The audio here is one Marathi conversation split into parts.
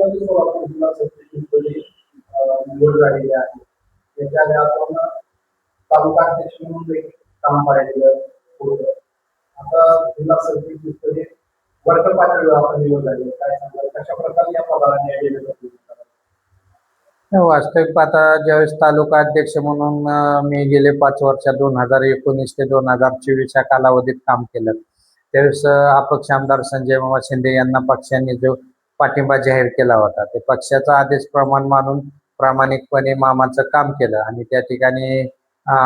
राष्ट्रवादी जिल्हा समितीची निवड झालेली आहे. त्याच्या आधी आपण तालुका अध्यक्ष म्हणून देखील काम पाहिलं होतं. आता जिल्हा समितीची वर्ग पातळीवर आपण निवड झाली. काय सांगाल, कशा प्रकारे या पदाला न्याय दिला जातो? वास्तविक आता ज्यावेळेस तालुका अध्यक्ष म्हणून मी गेले 5 वर्ष 2019 ते 2024 या कालावधीत काम केलं, त्यावेळेस अपक्ष आमदार संजय मामा शिंदे यांना पक्षाने जो पाठिंबा जाहीर केला होता, ते पक्षाचा आदेश प्रमाण मानून प्रामाणिकपणे मामाचं काम केलं आणि त्या ठिकाणी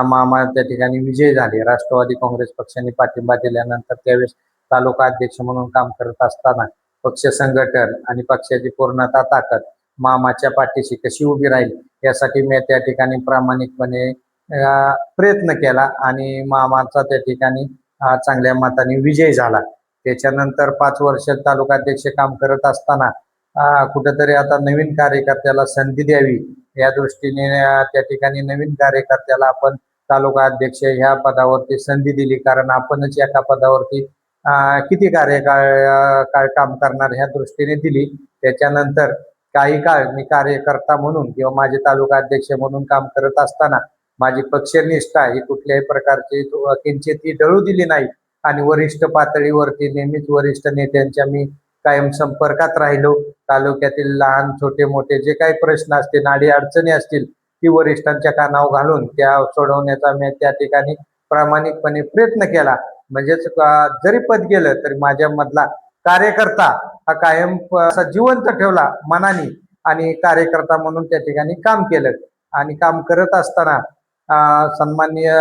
मामा त्या ठिकाणी विजयी झाले. राष्ट्रवादी काँग्रेस पक्षाने पाठिंबा दिल्यानंतर त्यावेळेस तालुका अध्यक्ष म्हणून काम करत असताना पक्ष संघटन आणि पक्षाची पूर्णतः ताकद मामाच्या पाठीशी कशी उभी राहील यासाठी मी त्या ठिकाणी प्रामाणिकपणे प्रयत्न केला आणि मामाचा त्या ठिकाणी चांगल्या मताने विजय झाला. त्याच्यानंतर 5 वर्ष तालुका अध्यक्ष काम करत असताना कुठेतरी आता नवीन कार्यकर्त्याला संधी द्यावी या दृष्टीने त्या ठिकाणी नवीन कार्यकर्त्याला आपण तालुका अध्यक्ष ह्या पदावरती संधी दिली, कारण आपणच एका पदावरती किती कार्यकाळ काम करणार ह्या दृष्टीने दिली. त्याच्यानंतर काही काळ मी कार्यकर्ता म्हणून किंवा माझे तालुका अध्यक्ष म्हणून काम करत असताना माझी पक्षनिष्ठा ही कुठल्याही प्रकारची किंचितही डळू दिली नाही आणि वरिष्ठ पातळीवरती नेहमीच वरिष्ठ नेत्यांच्या मी कायम संपर्कात राहिलो. तालुक्यातील लहान छोटे मोठे जे काही प्रश्न असतील, नाडी अडचणी असतील, ती वरिष्ठांच्या कानावर घालून त्या सोडवण्याचा मी त्या ठिकाणी प्रामाणिकपणे प्रयत्न केला. म्हणजेच जरी पद गेलं तरी माझ्या मधला कार्यकर्ता हा कायम असा जिवंत ठेवला मनाने आणि कार्यकर्ता म्हणून त्या ठिकाणी काम केलं. आणि काम करत असताना सन्माननीय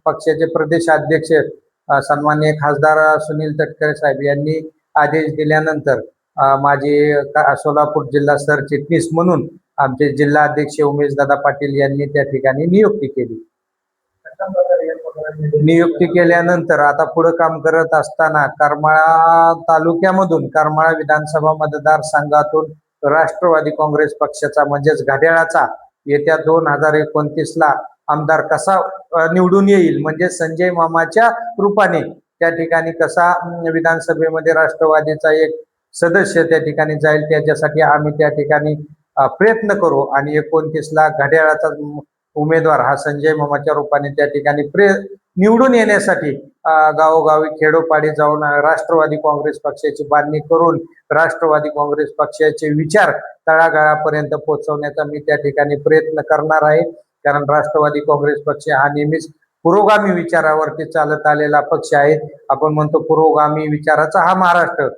पक्षाचे प्रदेश अध्यक्ष सन्माननीय खासदार सुनील तटकरे साहेब यांनी आदेश दिल्यानंतर माझे सोलापूर जिल्हा सरचिटणीस म्हणून आमचे जिल्हा अध्यक्ष उमेशदादा पाटील यांनी त्या ठिकाणी नियुक्ती केली. नियुक्ती केल्यानंतर आता पुढे काम करत असताना करमाळा तालुक्यामधून करमाळा विधानसभा मतदारसंघातून राष्ट्रवादी काँग्रेस पक्षाचा म्हणजेच घड्याळाचा येत्या 2029ला आमदार कसा निवडून येईल, म्हणजे संजय मामाच्या रूपाने त्या ठिकाणी कसा विधानसभेमध्ये राष्ट्रवादीचा एक सदस्य त्या ठिकाणी जाईल, त्याच्यासाठी आम्ही त्या ठिकाणी प्रयत्न करू आणि 29ला घड्याळाचा उमेदवार हा संजय मामाच्या रूपाने त्या ठिकाणी निवडून येण्यासाठी गावोगावी खेडोपाडी जाऊन राष्ट्रवादी काँग्रेस पक्षाची बांधणी करून राष्ट्रवादी काँग्रेस पक्षाचे विचार तळागाळापर्यंत पोहोचवण्याचा मी त्या ठिकाणी प्रयत्न करणार आहे. कारण राष्ट्रवादी काँग्रेस पक्ष हा नेहमीच पुरोगामी विचारावरती चालत आलेला पक्ष आहे. आपण म्हणतो पुरोगामी विचाराचा हा महाराष्ट्र,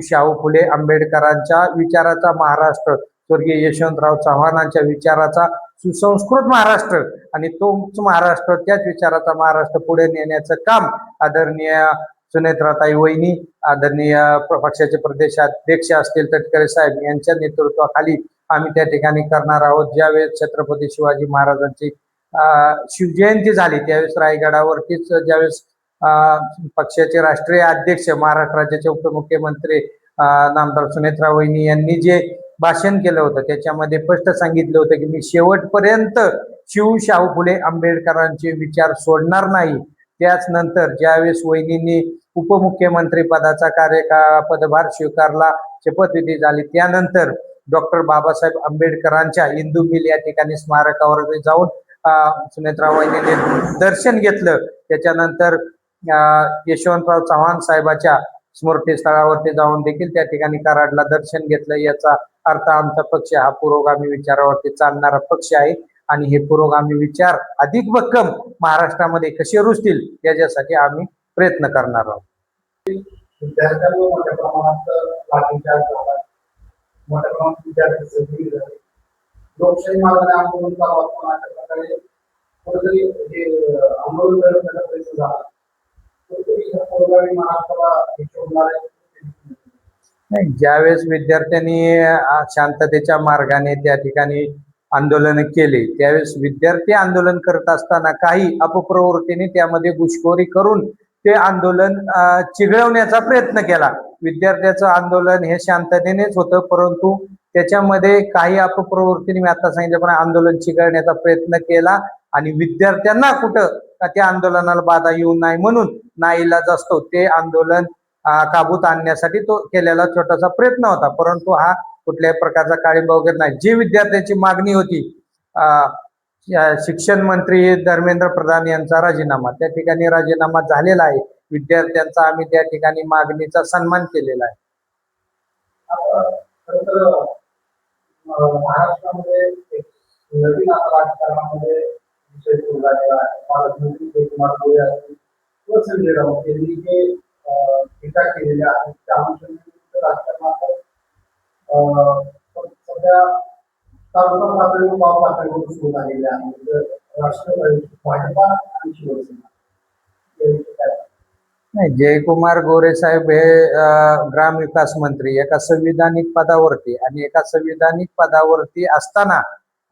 शाहू फुले आंबेडकरांच्या विचाराचा महाराष्ट्र, स्वर्गीय यशवंतराव चव्हाणांच्या विचाराचा सुसंस्कृत महाराष्ट्र आणि तोच महाराष्ट्र, त्याच विचाराचा महाराष्ट्र पुढे नेण्याचं काम आदरणीय सुनेत्राताई वहिनी, आदरणीय पक्षाचे प्रदेशाध्यक्ष असतील तटकरे साहेब यांच्या नेतृत्वाखाली आम्ही त्या ठिकाणी करणार आहोत. ज्यावेळेस छत्रपती शिवाजी महाराजांची शिवजयंती झाली त्यावेळेस रायगडावरतीच ज्यावेळेस पक्षाचे राष्ट्रीय अध्यक्ष महाराष्ट्र राज्याचे उपमुख्यमंत्री नामदार सुनेत्रा वहिनी यांनी जे भाषण केलं होतं त्याच्यामध्ये स्पष्ट सांगितलं होतं की मी शेवटपर्यंत शाहू फुले आंबेडकरांचे विचार सोडणार नाही. त्याच नंतर ज्यावेळेस वहिनींनी उपमुख्यमंत्री पदाचा पदभार स्वीकारला, शपथविधी झाली, त्यानंतर डॉक्टर बाबासाहेब आंबेडकरांच्या इंदू मिल या ठिकाणी स्मारकावर जाऊन सुनेत्रा वहिनीने दर्शन घेतलं. त्याच्यानंतर यशवंतराव चव्हाण साहेबाच्या स्मृतीस्थळावरती जाऊन देखील त्या ठिकाणी कराडला दर्शन घेतलं. याचा अर्थ आमचा पक्ष हा पुरोगामी विचारावरती चालणारा पक्ष आहे आणि हे पुरोगामी विचार अधिक भक्कम महाराष्ट्रामध्ये कसे रुजतील याच्यासाठी आम्ही प्रयत्न करणार आहोत. विद्यार्थ्यांवर मोठ्या प्रमाणात लोकशाही मार्गाने आंदोलन प्रकारे आंदोलन करण्याचा प्रयत्न झाला. नाही, ज्यावेळेस विद्यार्थ्यांनी शांततेच्या मार्गाने त्या ठिकाणी आंदोलन केले त्यावेळेस विद्यार्थी आंदोलन करत असताना काही अपप्रवृत्तीने त्यामध्ये घुसखोरी करून ते आंदोलन चिघळवण्याचा प्रयत्न केला. विद्यार्थ्याचं आंदोलन हे शांततेनेच होतं, परंतु त्याच्यामध्ये काही अपप्रवृत्तीने मी आता सांगितल्याप्रमाणे आंदोलन चिघळण्याचा प्रयत्न केला आणि विद्यार्थ्यांना कुठं त्या आंदोलनाला बाधा येऊ नये म्हणून नाईलाज असतो ते आंदोलन काबूत आणण्यासाठी तो केलेला छोटासा प्रयत्न होता. परंतु हा कुठल्याही प्रकारचा काळिंबा वगैरे नाही. जी विद्यार्थ्याची मागणी होती, शिक्षण मंत्री धर्मेंद्र प्रधान यांचा राजीनामा, त्या ठिकाणी राजीनामा झालेला आहे. विद्यार्थ्यांचा आम्ही त्या ठिकाणी मागणीचा सन्मान केलेला आहे. खरं तर महाराष्ट्रामध्ये एक नवीन आता राजकारणामध्ये विषय सुरू झालेला आहे. पालकमंत्री जयकुमार गोरे असतील किंवा संजय राऊत यांनी जे टीका केलेल्या आहेत त्या अनुषंगाने राजकारणात सध्या तालुका पातळीवर गाव पातळीवर सुरू झालेले आहे. राष्ट्रवादी, भाजपा आणि शिवसेना नाही, जयकुमार गोरे साहेब हे ग्रामविकास मंत्री एका संविधानिक पदावरती आणि एका संविधानिक पदावरती असताना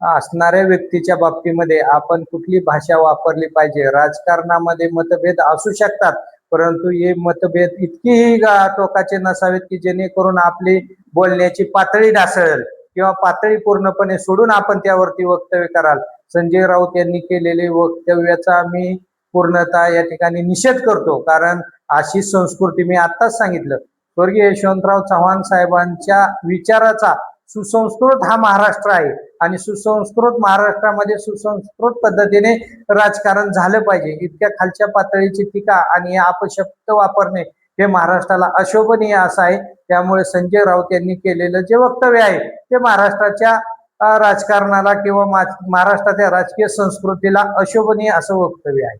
असणाऱ्या व्यक्तीच्या बाबतीमध्ये आपण कुठली भाषा वापरली पाहिजे. राजकारणामध्ये मतभेद असू शकतात, परंतु हे मतभेद इतकीही टोकाचे नसावेत की जेणेकरून आपली बोलण्याची पातळी ढासळेल किंवा पातळी पूर्णपणे सोडून आपण त्यावरती वक्तव्य कराल. संजय राऊत यांनी केलेले वक्तव्याचा आम्ही पूर्णतः या ठिकाणी निषेध करतो. कारण अशी संस्कृती मी आत्ताच सांगितलं, स्वर्गीय यशवंतराव चव्हाण साहेबांच्या विचाराचा सुसंस्कृत हा महाराष्ट्र आहे आणि सुसंस्कृत महाराष्ट्रामध्ये सुसंस्कृत पद्धतीने राजकारण झालं पाहिजे. इतक्या खालच्या पातळीची टीका आणि अपशब्द वापरणे हे महाराष्ट्राला अशोभनीय असं आहे. त्यामुळे संजय राऊत यांनी केलेलं जे वक्तव्य आहे ते महाराष्ट्राच्या राजकारणाला किंवा महाराष्ट्राच्या राजकीय संस्कृतीला अशोभनीय असं वक्तव्य आहे.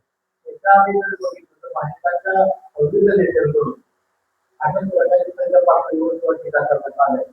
भाजपाच्या विविध नेत्यांकडून अशा प्रकारच्या पातळीवर टीका करण्यात आल्या.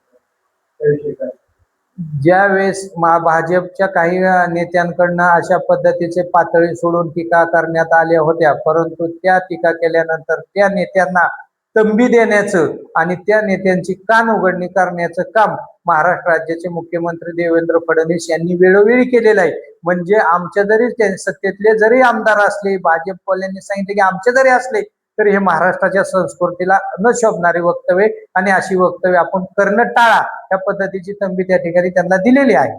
ज्यावेळेस भाजपच्या काही नेत्यांकडनं अशा पद्धतीचे पातळी सोडून टीका करण्यात आल्या होत्या, परंतु त्या टीका केल्यानंतर त्या नेत्यांना तंबी देण्याचं आणि त्या नेत्यांची कान उघडणी करण्याचं काम महाराष्ट्र राज्याचे मुख्यमंत्री देवेंद्र फडणवीस यांनी वेळोवेळी केलेलं आहे. म्हणजे आमच्या जरी सत्तेतले जरी आमदार असले, भाजपवाल्यांनी सांगितले की आमचे जरी असले तरी हे महाराष्ट्राच्या संस्कृतीला न शोभणारे वक्तव्य आणि अशी वक्तव्य आपण करणं टाळा, या पद्धतीची तंबी त्या ठिकाणी त्यांना दिलेली आहे.